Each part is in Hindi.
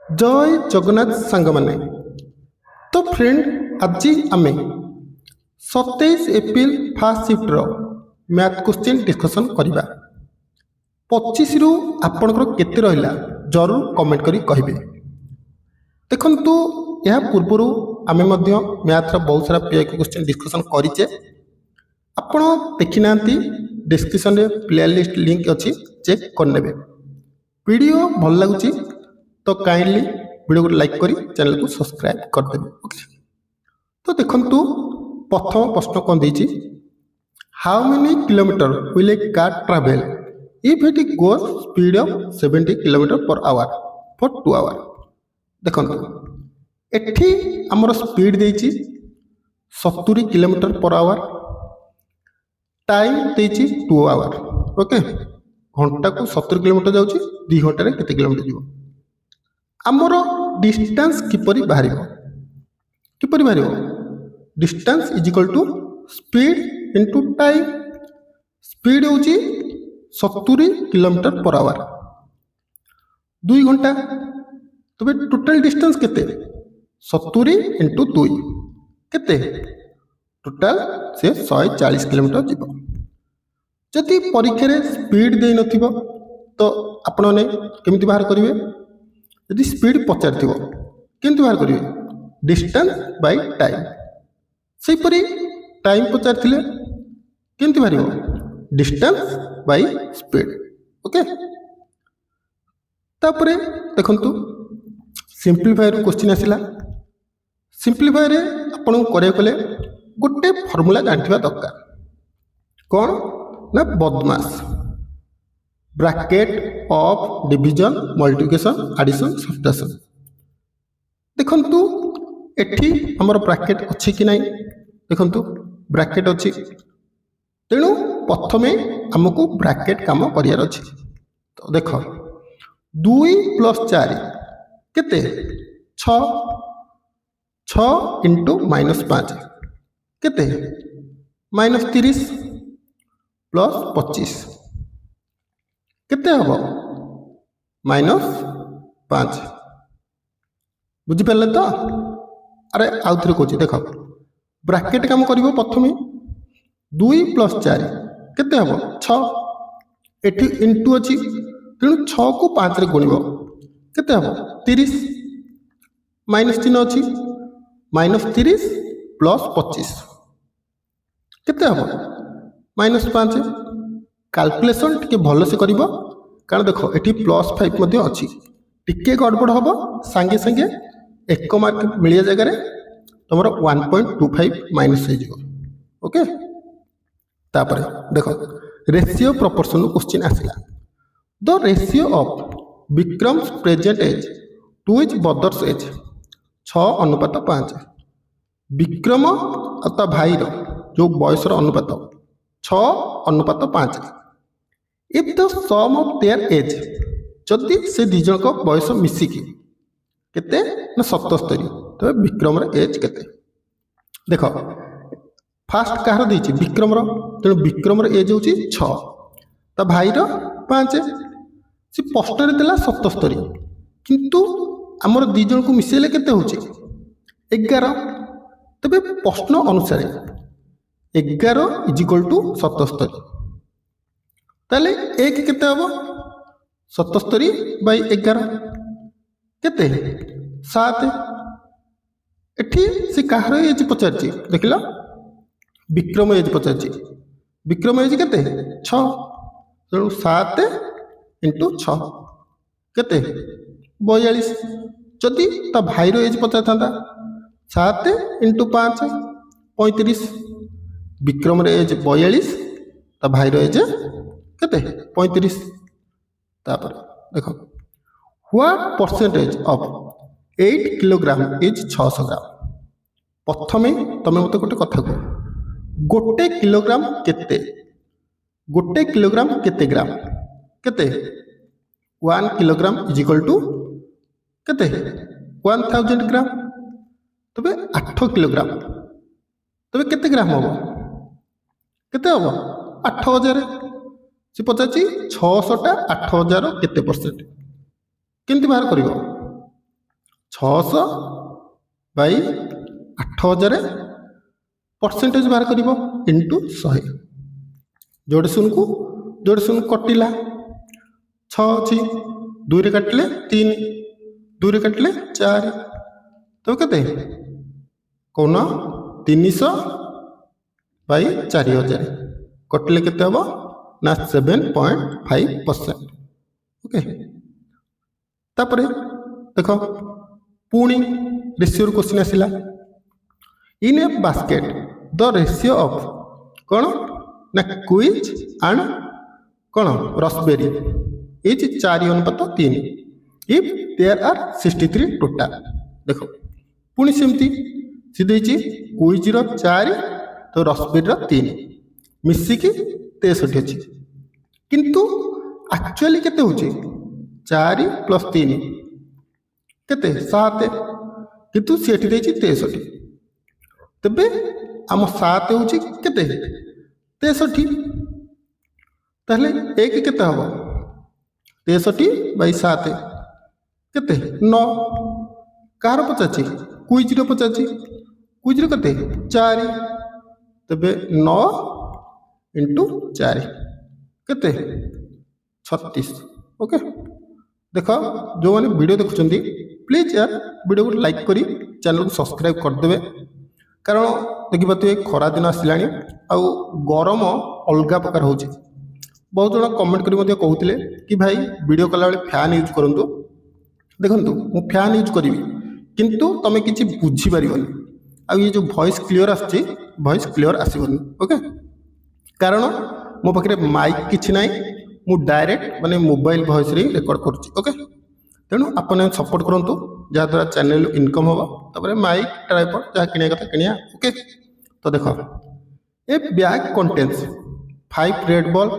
जय जगन्नाथ सांग माने तो फ्रेंड आज आम 27 April fast shifter math question discussion करवा 25 रु आपणकर केते रहिला जरूर कमेंट करी कहिबे। देखंतु यह पूर्वर आम मैथ बहुत सारा पीआईक्यू क्वेश्चन डिस्कसन करिचे। आपण देखि नांती डिस्क्रिप्शन रे प्लेलिस्ट लिंक अच्छी चेक करनेबे। वीडियो भल लगुची तो काइंडली वीडियो को लाइक करी चैनल को सब्सक्राइब कर देबे। ओके, तो देखंतु प्रथम प्रश्न कौन दीची, how many kilometre will a car travel if it goes speed of 70 kilometre per hour for 2 hour. देखंतु एठी हमर स्पीड देची 70 किलोमीटर पर आवर, टाइम देची 2 आवर। ओके, घंटा को 70 किलोमीटर जाउची, 2 घंटा रे केते किलोमीटर जीवो। आमर डिस्टेंस किपरि बाहर distance is equal to speed into time. Speed होची 70 किलोमीटर पर आवर, 2 घंटा, तबे टोटल डिस्टेंस केते 70 इंटू 2 केते टोटल से 140 किलोमीटर जीवो। जदि परीक्षा रे स्पीड दे नथिबो तो आपण ने केमिति बाहर करिवे, यदि स्पीड पचार थी केमती बाहर करेंगे, डिस्टेंस बाय टाइम। से परी टाइम पचार थिले केमती बाहर डिस्टेंस बाय स्पीड। ओके, तापरे देखंतु सिंपलीफायर क्वेश्चन आसिला। सिंपलीफायर रे आपन करे कले गोटे फार्मूला जानथिबा दरकार। कोन ना बदमाश, bracket of division multiplication addition subtraction. देखंतु एठी हमर ब्रैकेट अच्छी कि नहीं, देखंतु ब्रैकेट अच्छी, तेणु प्रथमे हमको ब्रैकेट काम करियार अछि। तो देख 2 + 4 केते 6, 6 इंटू -5 केते -30 प्लस 25 केते हबो -5। बुझिपारे तो? अरे आउ थे कौच देख, ब्रैकेट काम करिवो प्रथमे 2 + 4 केते हबो 6, एठी इंटू अछि, तेणु 6 को 5 रे गुणिबो केते हबो 30, माइनस चिन्ह अछि, -30 प्लस 25 केते हबो -5। कैलकुलेशन टिके भल से करिवो, कारण देखो एठी +5 मध्ये अछि, टिके गड़बड़ हबो संगे संगे 1 मार्क मिलिया जगह रे तमरो 1.25 माइनस हो जिवो। ओके, तापर देखो रेशियो प्रोपोर्शन क्वेश्चन आसिला। The ratio of Vikram's present age to his brother's age 6:5। Vikram अता भाई रो जो बयस रो अनुपात 6:5। If the sum of their age, जदि से दी जन को बयस मिसिकी केते ना 77, तो विक्रम रो एज केते देखो। फास्ट कहार देछि विक्रम रो, तेणु विक्रम रो एज होछि 6, ता भाई रो 5। से पोस्ट रे देला 77, किंतु हमर दी जन को मिसेले केते होछि 11। तबे प्रश्न अनुसार 11 = 77, ताले 1 केते हबो 77/11 केते 7। एठी से कहार एज पचारछि देखिला, विक्रम एज पचारछि, विक्रम एज केते 6, तेणु 7 इंटू 6 केते 42। जदि ता भाई रो एज पचार थांदा 7 इंटू 5 35। विक्रम रे एज 42, ता भाई रो एज केते 35। तापर देखो what percentage of 8 kilogram is 600 ग्राम। प्रथमे तमे मते गोटे कथा को, गोटे किलोग्राम केते, गोटे किलोग्राम केते ग्राम केते 1 किलोग्राम इज इक्वल टू केते 1000 ग्राम। तबे 8 किलोग्राम तबे केते ग्राम हबो, केते हबो 8000। से पचाची 600 टा 8000 केते परसेंट केमती बाहर करिवो, 600 बाई 8000 परसेंटेज बाहर कर इंटू 100 जोड़े शून कटिला 6 अच्छी 2 रे काटिले 3 2 रे काटिले 4 तो केते कौन 300 बाई 4000 कटिले केते हम ना 7.5%। ओके तापर देख पुणी रेशियो क्वेश्चन आसला in a basket the ratio of कौन ना क्विज एंड कौन raspberry is 4:3 if there are 63 total. देखो पुणी सेमती सी देछि क्विज रो 4 तो रसबेरी रो 3 मिसिकी 63 अछि किंतु एक्चुअली केते होछि 4 + 3 केते 7 किंतु सेठी देछि 63 तबे आम 7 होछि केते 63 ताहले एक केते हबो 63 बाई 7 केते 9 कार पचाची क्विज रो पचाची क्विज रो केते 4 तबे 9 इंटू 4 केते 36। ओके देख जो मैंने वीडियो देखुं प्लीज यार वीडियो को लाइक करी चैनल को सब्सक्राइब करदे कारण देखिए खरा दिन आसला आउ गरम अलग प्रकार हो बहुत जन कमेंट कर कहते कि भाई वीडियो कला फैन यूज करूँ देखु मु फैन यूज करी किंतु तुम किसी बुझीपार आ ये जो वॉइस क्लियर वॉइस क्लियर आसबनी। ओके कारण मो पाखे माइक किसी ना मु डायरेक्ट माने मोबाइल वॉइस रे रिकॉर्ड करुच्ची। ओके तेणु आपने सपोर्ट करूँ जहाँद्वारा चैनल इनकम हम तापर माइक ट्राइपॉड जहाँ किनिया कथा किनिया। ओके तो देख ए bag contains 5 red ball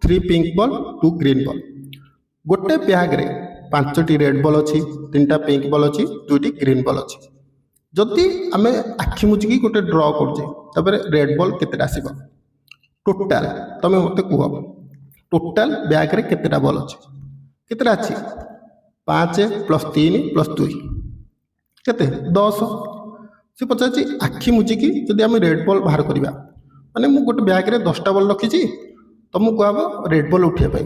3 pink ball 2 green ball गोटे बैग रे 5टी रेड बॉल अच्छी 3टा पिंक बॉल अच्छी 2टी ग्रीन बॉल अच्छी जदि आम आखि मुझिकी गोटे ड्र कर रेड बॉल केतेटा आसीबो टोटाल तुम मत कह टोटाल बैग रे केतेटा बॉल अच्छी केतेटा अच्छी 5 + 3 + 2 केते 10 से पचार आखि मुझिकी जदि आम रेड बॉल बाहर करवा माने मु गोटे बैग रे 10टा बॉल रखी तुमको कहब रेड बॉल उठाइबा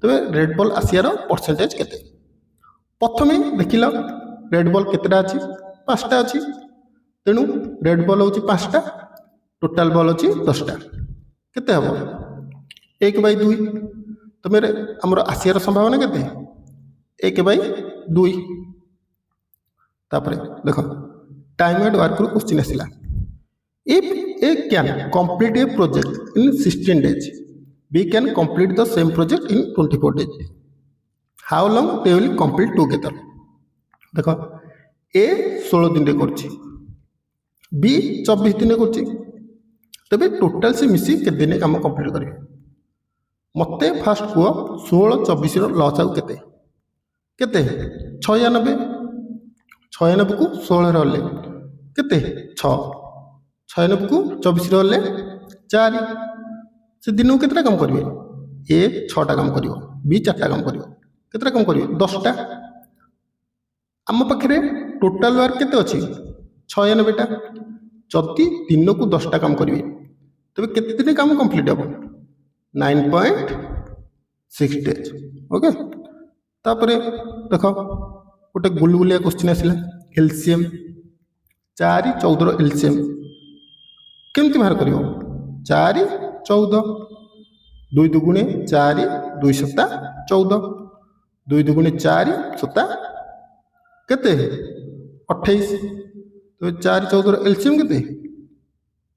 तबे रेड बॉल आसियार परसेंटेज केते प्रथमे देखिल रेड बॉल केतेटा अच्छी 5टा अच्छी तेणु रेड बॉल होची 5टा टोटाल बॉल होची 10टा केते हबो 1/2 तुम आमर आसियार संभावना केते 1/2 तापर देख टाइम एंड वर्क क्वेश्चन आसला if A can complete a project in 16 days B can complete the same project in 24 days how long they will complete together. देख ए 16 दिन कर बी 24 दिन कर तबे टोटाल से मिसी के दिन काम कंप्लीट करेंगे मते फास्ट कह 16 24 लस आउ केते केते 96 96 को 16 रे केते 6 96 को 24 रे 4 से दिन को केतटा काम करेंगे ए 6टा काम करिवो बी 4टा काम करिवो केतटा काम करेंगे 10टा आम पाखे टोटाल वर्क केते अच्छी 96टा जदि दिन को 10टा काम करेंगे तबे केते दिन काम कंप्लीट हम 9.6 days। ओके तापर देख गोटे गुलगुलिया क्वेश्चन आसला एलसीएम 4 14 एलसीएम केमती बाहर कर 4 14 2 दुगुणे 4 2 7 14 2 दुगुणे 4 7 केते 28 तो 4 14 एलसीएम केते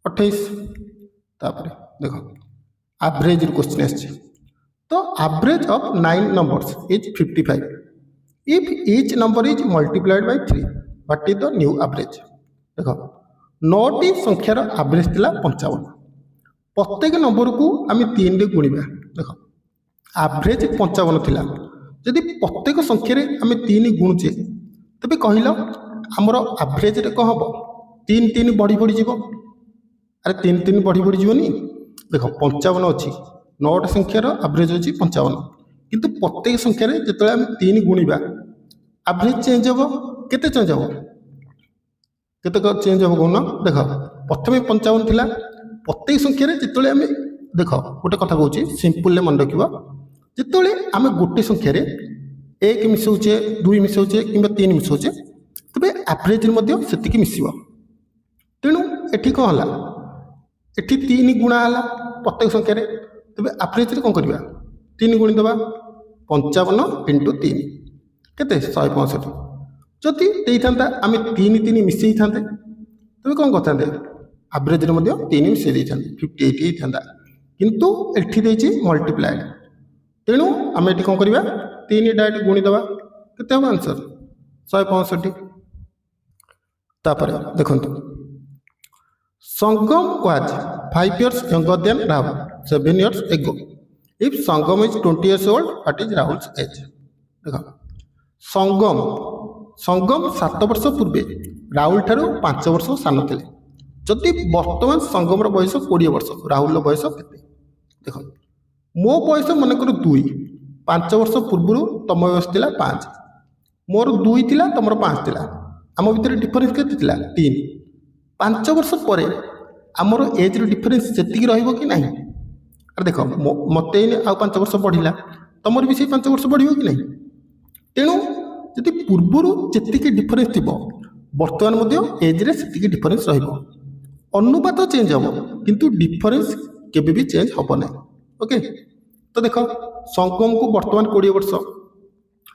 28 तापर देख एवरेज क्वेश्चन आछे तो average of 9 numbers is 55 if each number is multiplied by 3 what is the new average. देख 9टी संख्यार एवरेज थिला 55 प्रत्येक नंबर को आम 3 रे गुणिबा देख एवरेज 55 थिला जदि प्रत्येक संख्यार आम 3 गुणुचे तबे कहल आमर एवरेज रे कौन हम 3 3 बढ़ी बढ़ी जीव अरे 3 3 बढ़ी बढ़ी जीवनी देख 55 अच्छी 9टा संख्यार एवरेज अच्छी 55 किंतु प्रत्येक संख्यार जो आम 3 गुणिबा एवरेज चेंज हम केते चेंज हम केते चेंज हम कौन देख प्रथम 55 थिला प्रत्येक संख्यार जिते आम देख गोटे कथा कहूँ सिंपल मन रख जिते आम गोटे संख्यार 1 मिसाऊे 2 मिसाऊे कि 3 मिसाऊे तेज एवरेज से मिसब तेणु एटी कौन है एटी 3 गुणा है प्रत्येक संख्यार तेज एवरेज कौन करवा 3 गुणी दबा 55 इंटू 3 केते 165 जदि देता आम 3 3 मिसई था तेज कौन करते एवरेज 3 मिसई देते 58 होता किंतु एटी देती मल्टीप्लाएड तेणु आम ये कौन करवा 3 डायरेक्ट गुणी दबा केते हम आंसर 165 तापर देखो संगम was 5 years younger than Rahul 7 years ago. If Sangam is 20 years old, what is Rahul's age? देखो संगम 7 वर्ष पूर्वे राहुल ठारू 5 वर्ष सान थे जदि बर्तमान संगम बयस 20 वर्ष राहुल बयस केते देख मो बयस मनकर 2 5 वर्ष पूर्व तुम बयस थिला 5 मोर 2 थिला तुमर 5 थिला आम भितर डिफरेन्स केते थिला 3 5 वर्ष पर आमर एज डिफरेन्स सेतिकी रहइबो कि नहीं अरे देख मत आ 5 वर्ष बढ़ला तुमर भी से 5 वर्ष बढ़िबो कि नहीं तेणु जदि पूर्वर जी डिफरेन्स थी बर्तमान एज रे से डिफरेन्स अनुपात चेंज हम किंतु डिफरेन्स केबे भी चेंज हम ना ओके तो देख संगम को बर्तमान 20 वर्ष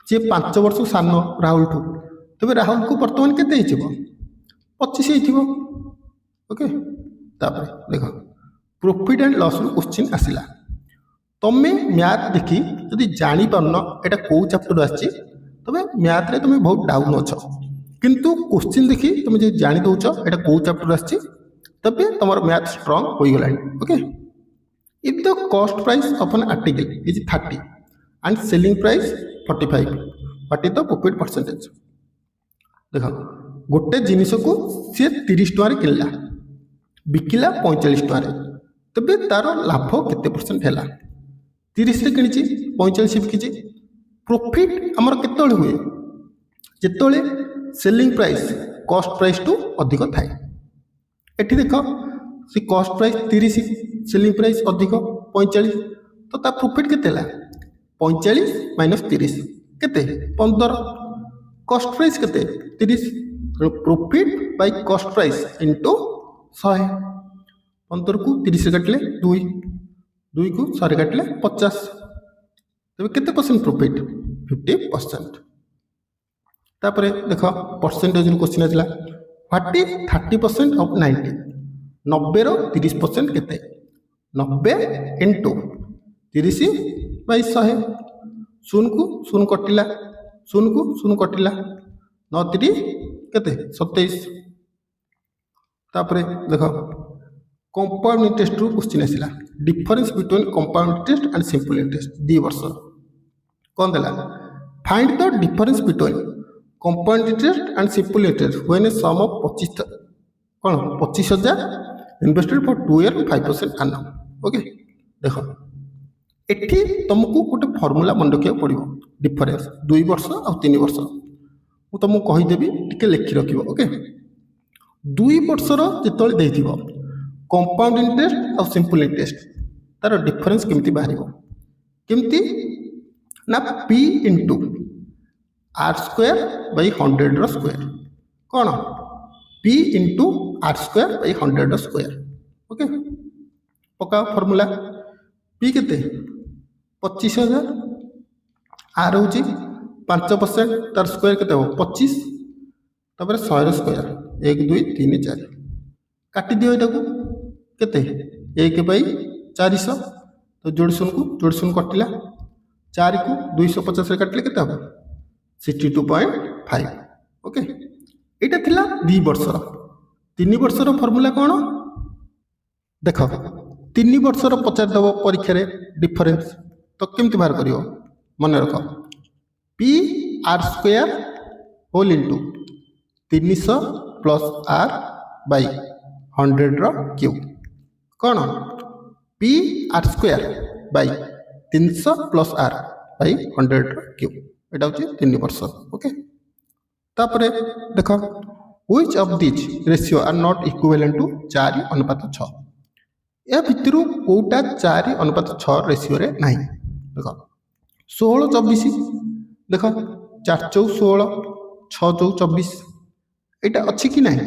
सी 5 वर्ष सान राहुल ठू तेज राहुल को बर्तमान केते 25 हो ओके तापर देख प्रॉफिट एंड लॉस रू क्वेश्चन आसिला तमें मैथ देखी जदि जानी पारन एटा को चैप्टर आछि तबे मैथ रे तुम बहुत डाउन अछ किंतु क्वेश्चन देखी तुम जे जानी दउछ एटा को चैप्टर आछि तबे तमर मैथ स्ट्रांग होई गलानी okay if the cost price of an article is 30 and selling price 45 what is the profit percentage देख गोटे जिनिस को सी 30 टका किनला बिकिला 45 टका तेबे तार लाभ केते परसेंट हैला 30 रे किनिची 45 बिकिची प्रॉफिट आमर केतळे हुए जेतळे सेलिंग प्राइस कॉस्ट प्राइस टू अधिक थाए एठी देख सी कॉस्ट प्राइस 30 सेलिंग प्राइस अधिक 45 तो ता प्रॉफिट केते ला 45 माइनस 30 केते 15 कॉस्ट प्राइस केते 30 profit by cost price into 100 15 को 30 से काटले 2 को 100 काटले 50 तबे केते परसेंट प्रॉफिट 50% तापरे देख परसेंटेज रो क्वेश्चन आछला व्हाट इज 30% ऑफ 90 90 रो 30% केते 90 इनटू 30 बाय 100 शून्य को शून्य कटिला शून्य को शून्य कटिला 9 3 केते 27 तापरे देख कंपाउंड इंटरेस्ट रू क्वेश्चन आसिला difference between compound interest and simple interest 2 वर्ष कौन देला find the difference between compound interest and simple interest when a sum of 25 कौन 25,000 invested for 2 years 5% annum okay देख एठी तुमको गोटे फॉर्मूला मन रखिया पड़िबो डिफरेंस 2 वर्ष और 3 वर्ष मु तुमको कहि देबी टिके लिखि रखिबो ओके 2 वर्षर जेतले देथिबो कंपाउंड इंटरेस्ट और सिंपल इंटरेस्ट तार डिफरेंस केमती बाहरिबो केमती ना p into r square by 100 रो स्क्वायर कौन p into r square by 100 रो स्क्वायर ओके पका फॉर्मूला p केते 25,000 r होची 5% तार स्क्वायर केते हो 25 तापर 100 रो स्क्वायर 1 2 3 4 काटी दियो एटा को केते 1 बाई 400 तो जोड़ शून्य कटिला 4 को 250 रे काटले केते हो 62.5 ओके एटा थिला 2 वर्षर 3 वर्षर फॉर्मूला कौन देख 3 वर्षर पचार दब परीक्षा रे डिफरेंस तो केमती बाहर करियो मन रख p r square whole into 300 plus r by 100 रो क्यूब कौन p r square by 300 plus r by 100 रो क्यूब एटा होची 3 वर्ष ओके तापरे देख which of this ratio are not equivalent to 4:6 या भितर कोटा 4:6 रेशियो रे नहीं देख 16-24 देख 4-4-16 6-4-24 यहाँ अच्छी कि नहीं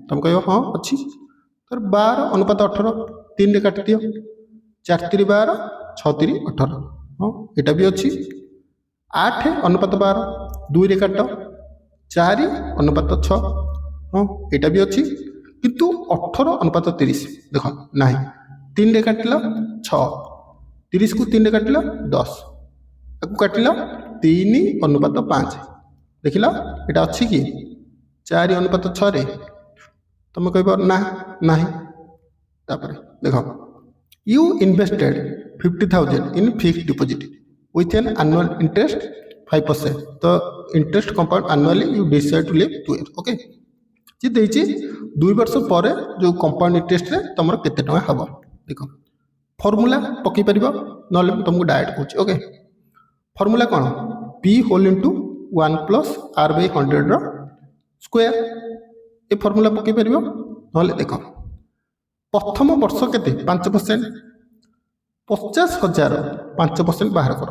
तुम कह हाँ अच्छी तर 12:18 3 रे काट दियो 4-3-12 6-3-18 हाँ यहाँ भी अच्छी 8:12 2 रे काट 4:6 हाँ यहाँ भी अच्छी किंतु 18:30 देख ना 3 रे काटिल 6 30 को 3 रे काटिल 10 काटिल 3:5 देखिल यहाँ अच्छी कि 4:6 रे तुम कह ना ना देख you invested 50,000 in fixed deposit with an annual interest 5%. तो interest compound annually you decide to leave 2 years. Okay जी देछि 2 वर्ष पर जो कंपाउंड इंटरेस्ट रे तुम केते टका हबो देख फॉर्मूला पकई परिबो नले तुमको डायरेक्ट कहूँ. ओके फॉर्मूला कौन p whole into 1 plus r by 100 रो स्क्वायर ये फॉर्मूला पकई परिबो नले देख प्रथम वर्ष केते 5% 50,000 5% बाहर कर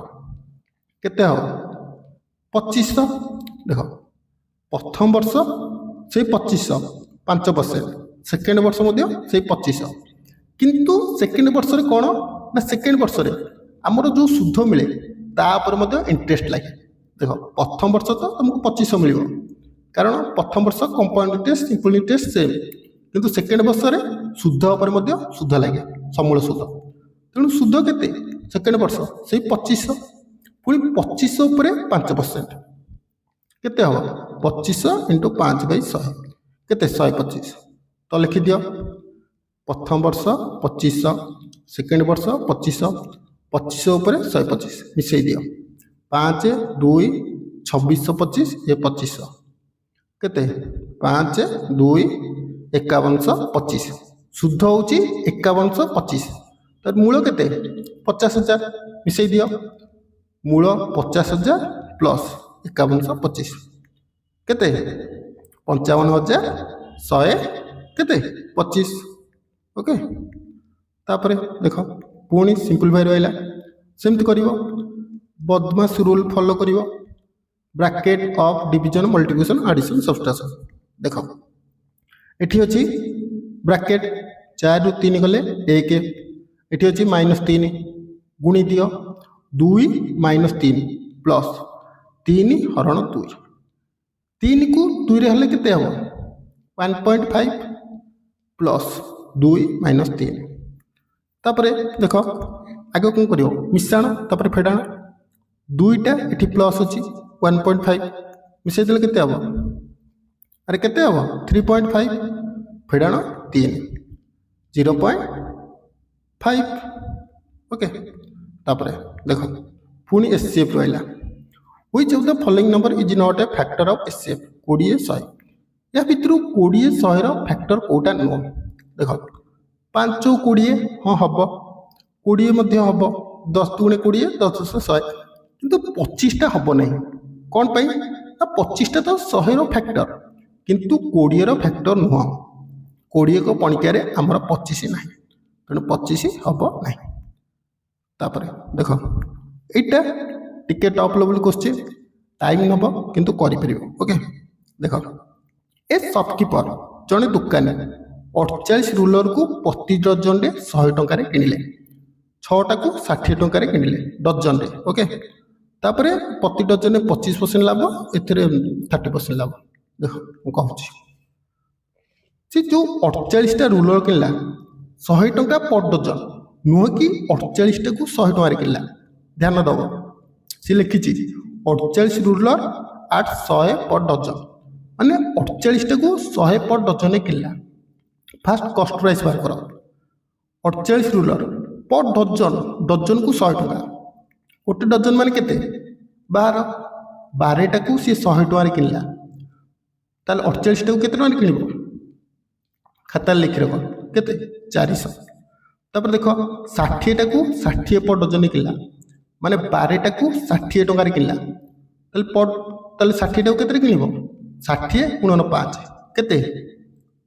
केते हो 2500 देख प्रथम वर्ष से 2500 5% सेकेंड वर्ष मध्य से 2500 किंतु सेकेंड वर्ष रे कौन ना सेकेंड वर्ष रे आमर जो सुध मिले तापर मध्य इंटरेस्ट लगे देख प्रथम वर्ष तो तुमको 2500 मिल कारण प्रथम वर्ष compound interest simple interest same किंतु सेकेंड वर्ष रे सुध पर मध्य सुध लगे समूल सुध तेणु सुध केते सेकेंड वर्ष से 2500 पुणी 2500 उपर 5% केते हम 2500 × 5/100 केते 125 तो लिखि दियो प्रथम वर्ष 2500 सेकेंड वर्ष 2500 2500 उपर 125 मिसई दियो 5 2 2625 ये 2500 केते 5 2 5125 शुद्ध होची 5125 तर मूल केते 50,000 मिसई दियो मूल 50,000 प्लस 5125 केते 55,100 केते 25. ओके तापरे देख पुणी सिंपलीफाई रहा सेमती कर बदमाश रूल फॉलो कर bracket of division multiplication addition subtraction देख एठी अछि ब्रैकेट 4 ରୁ 3 गले 1 एठी अछि -3 गुणी दियो 2 -3 प्लस 3 हरण 2 3 को 2 रे हले केते हो 1.5 प्लस 2 -3 तापरे देख आगे कौन करियो मिश्रण तापरे फेडाण 2टा एठी प्लस अछि 1.5 मिसई देले केते हो अरे केते हो 3.5 फेडाण 3 0.5. ओके तापरे देख पुणी एचसीएफ रहा which of the following number is not a factor of HCF 20 100 या भितर 20 100 रो फैक्टर कोटा नो देख 5 20 हाँ हम 20 मध्य हम 10 × 20 10 100 किंतु 25टा हम नहीं कौन पाई ना 25टा तो 100 रो फैक्टर किंतु 20 रो फैक्टर नुह 20 को पणिकार आमर 25 ना तेणु 25 हम ना तापर देख यहाँ टिके टॉप लेवल क्वेश्चन टाइम नब किंतु करि ओके देख ए शॉपकीपर जड़े दुकानी 48 रूलर को प्रति डजन रे 100 टंका किणिले 6टा को 60 टंका किणिले डजन रे. ओके तापर प्रति डजन 25% लाभ एथिरे 30% लाभ देख कहूँ सी जो 48टा रूलर किणला 100 टंका पर डजन नुह कि 48टा को 100 टंका किणला ध्यान दब सी लिखी 48 रूलर आट 100 पर डजन माने 48टा को 100 पर डजन किणला फास्ट कॉस्ट प्राइस बाहर कर 48 रूलर पर डजन डजन को 100 टंका गोटे डजन मान केते 12 12टा को सी 100 टंका किणला ताल 48टा को केते टंका किणिबो खाता लिखि रख केते 400 तापर देख 60टा को 60 पर डजन किणला माने 12टा को 60 टंका किणला ताल 60टा को केते किणिबो ଷାଠିଏ ଗୁଣନ 5 କେତେ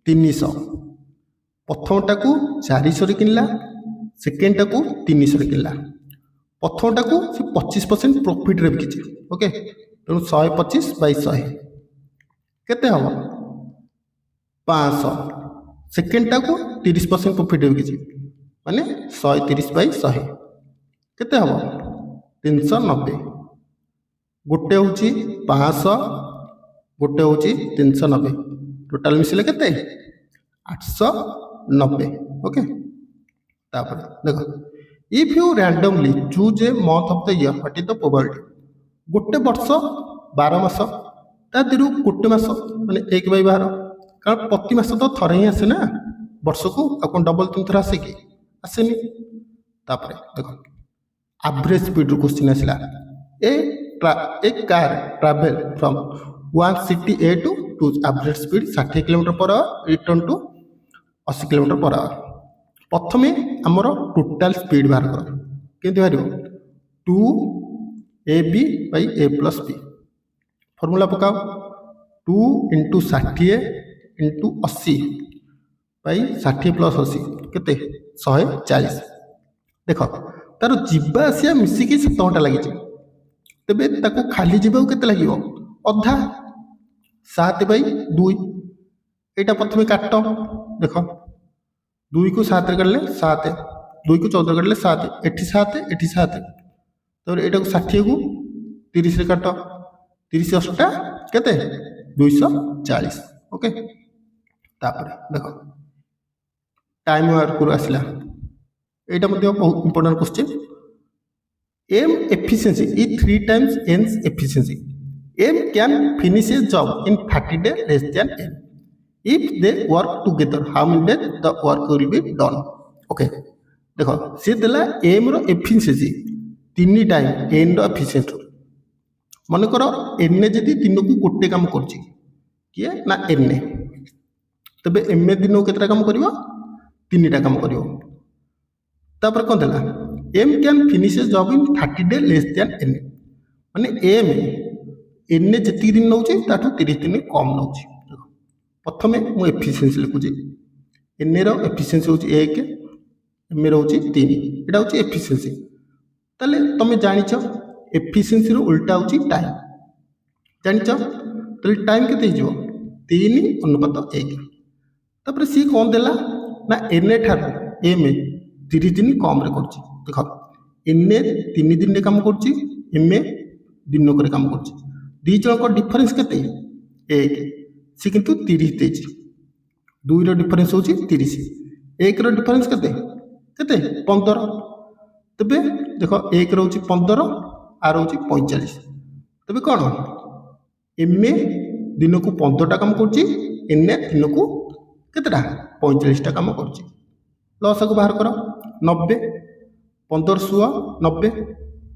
300 ପ୍ରଥମଟାକୁ 400 କିଣିଲା ସେକେଣ୍ଡଟାକୁ 300 କିଣିଲା ପ୍ରଥମଟାକୁ ସେ 25% ପ୍ରଫିଟ୍ରେ ବିକିଛି ଓକେ ତେଣୁ 125/100 କେତେ ହେବ 500 ସେକେଣ୍ଡଟାକୁ 30% ପ୍ରଫିଟ୍ରେ ବିକିଛି ମାନେ 130/100 କେତେ ହେବ 390 ଗୋଟେ ହେଉଛି 500 ଗୋଟେ ହେଉଛି 390 ଟୋଟାଲ ମିଶିଲେ କେତେ 890 ओके तापर देखो if you randomly choose a month of the year what is the probability गोटे वर्ष 12 मास ता दिरु गोटे मास माने 1/12 कारण प्रति मास तो थरे ही आसे ना वर्ष को अपन डबल 3 थर आसे कि आसेनी तापर देखो एवरेज स्पीड रो क्वेश्चन आसला a car travel from one city A to average speed 60 km/h return to 80 km/h प्रथम आमर टोटाल स्पीड बाहर कर केमती बाहर 2ab/a+b फॉर्मूला पकाओ 2 × 60 × 80/60 + 80 केते 140 देख तार जीवा आसिया मिसिकी 7 घंटा लगी तेबे ताको खाली जीवा केते लागिवो अधा 7/2 एटा प्रथम काट देख 2 को 7 रे काटले 7 2 को 14 काटले 7 एठी 7 एठी 7 तो एटा को 60 को 30 रे काट 30 8 केते 240 ओके तापर देखो टाइम वर्क को आसला एटा मध्ये बहुत important question M efficiency is 3 times N efficiency M can finish a job in 30 days less than N if they work together how many days the work will be done okay देखो सी देला एम रो एफिशिएंसी 3 टाइम एन रो एफिशिएंसी मन करो एन जदी दिन को गोटे काम करछि किए ना एन तबे एम दिन को केतरा काम करिवो 3टा काम करिवो तापर कोन देला M can finish a job in 30 days less than N माने एम एन जति दिन नउछि ताठू 30 दिन कम नउछि प्रथम मु एफिशिएंसी लिखुची एन रो एफिशिएंसी होची 1 एम रो होची 3 एटा होची एफिशिएंसी तले तमे जानिचो एफिशिएंसी रो उल्टा होची टाइम जानिचो तले टाइम केते हिजो 3:1 तापर सी कोन देला ना एन ठार एम 30 दिन कम रे करची देखो एन 3 दिन रे काम करची एम दिन करे काम करची दी जण को डिफरेंस केते 1 सी किंतु 30 देछि 2 रो डिफरेंस होछि 30 1 रो डिफरेंस केते केते 15 तबे देखो 1 रो होछि 15 आर होछि 45 तबे कोन एम दिन को 15 टा काम करछि एन दिन को केतेटा 45 टा काम करछि लॉस को बाहर करो 90 15 90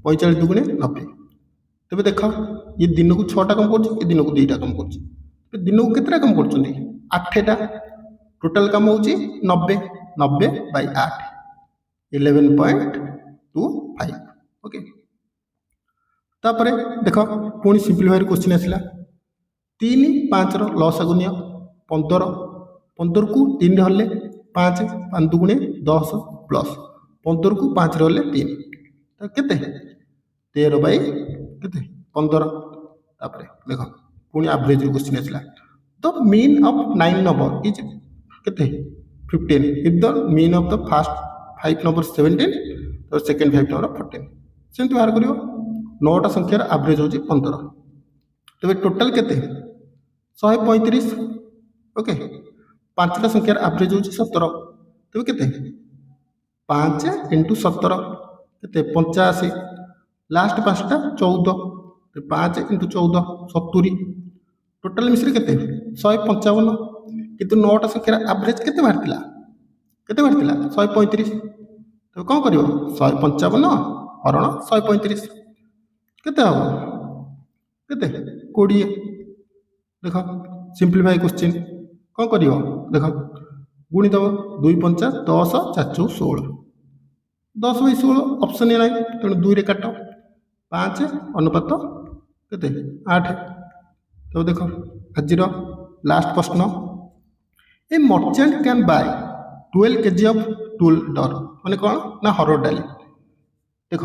45 दुगुणे 90 तबे देखो ये दिन को 6 टा काम करछि ये दिन को 2 टा काम करछि दिन को कितना काम करछुंदी 8टा टोटल काम होची 90 90/8 11.25 ओके तापरे देखो पुनी सिंपलीफायर क्वेश्चन आसला 3 5 रो लॉस गुनिया 15 15 को 3 रे हले 5 5 दुगुणे 10 प्लस 15 को 5 रे हले 3 तो केते 13 केते 15 तापरे देखो पुनी एवरेज क्वेश्चन आसला the mean of 9 number is केते 15 if the mean of the first 5 number 17 तो सेकंड 5 नंबर 14 सेंत बाहर करियो 9टा संख्यार एवरेज होची 15 तबे टोटल केते 135 ओके 5टा संख्यार एवरेज होची 17 तबे केते 5 * 17 केते 85 लास्ट 5टा 14 5 * 14 70 टोटल मिश्री केते 155 किंतु 9टा संख्यार एवरेज केते बाहरतिला 135 तो कोन करियो 155 हरण 135 केते हो केते 20 देखो सिंपलीफाई क्वेश्चन कोन करियो देखो गुणी दबो 2 5 10 4 16 10/16 ऑप्शन नै तेणु 2 रे काट 5 अनुपात केते 8 तो देख आज लास्ट प्रश्न ए merchant can buy 12 kg of tool डर माने कौन ना हरड़ डाली देख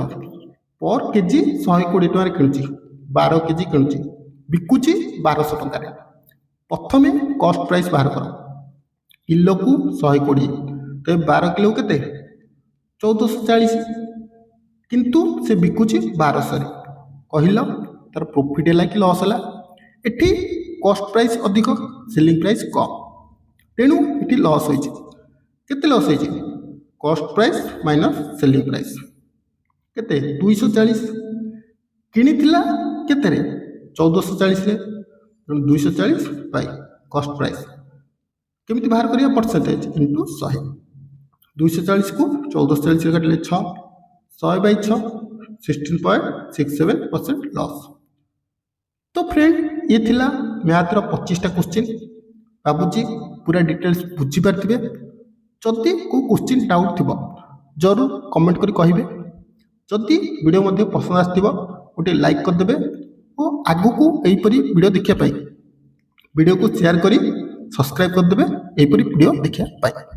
पर केजी 120 टकर किणुची 12 kg किणुची बिकुची 1200 टकर प्रथमे कॉस्ट प्राइस बाहर कर किलो को 120 तो 12 किलो केते 1440 किंतु से बिकुची 1200 कहल तार प्रॉफिट है कि लॉस है एठी कॉस्ट प्राइस अधिक सेलिंग प्राइस कम तेणु ये लॉस होते लॉस हो cost price minus selling price केते 240 किनी केते 1440 240 बाय कॉस्ट प्राइस केमिति बाहर करिया परसेंटेज इंटू 100 240 को 1440 काटिले 6 100 बाय 6 16.67% लॉस। तो फ्रेंड ये थिला मैथ रो 25टा क्वेश्चन बाबूजी पूरा डिटेल्स बुझी पारथिबे जदि को क्वेश्चन डाउट थिबो जरूर कमेंट करी कहिबे जदि वीडियो मध्ये पसंद आस्थिबो गोटे लाइक कर देबे और आगु को एही परी वीडियो देखिया पाई वीडियो को शेयर करी सब्सक्राइब कर देबे एही परी वीडियो देखिया पाई।